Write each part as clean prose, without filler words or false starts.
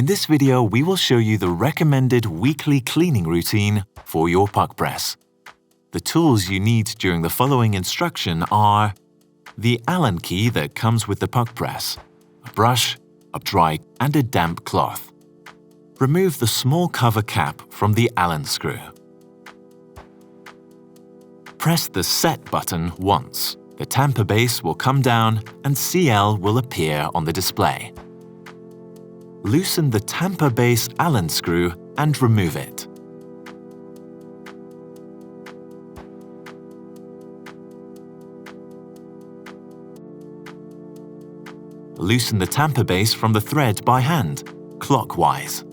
In this video, we will show you the recommended weekly cleaning routine for your PUQ press. The tools you need during the following instruction are the Allen key that comes with the PUQ press, a brush, a dry and a damp cloth. Remove the small cover cap from the Allen screw. Press the Set button once. The tamper base will come down and CL will appear on the display. Loosen the tamper base Allen screw and remove it. Loosen the tamper base from the thread by hand, clockwise.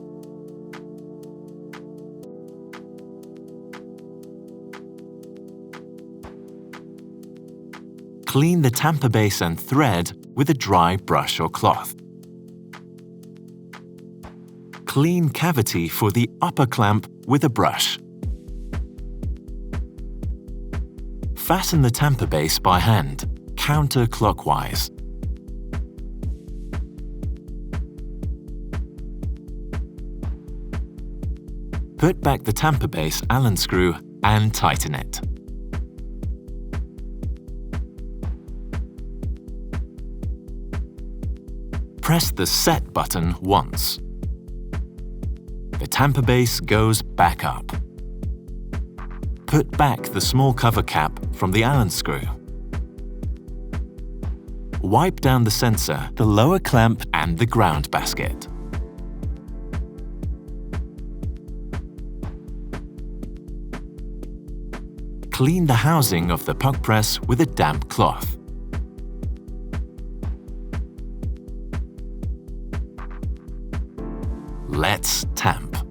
Clean the tamper base and thread with a dry brush or cloth. Clean cavity for the upper clamp with a brush. Fasten the tamper base by hand, counterclockwise. Put back the tamper base Allen screw and tighten it. Press the Set button once. The tamper base goes back up. Put back the small cover cap from the Allen screw. Wipe down the sensor, the lower clamp and the ground basket. Clean the housing of the PUQ press with a damp cloth. Let's tamp.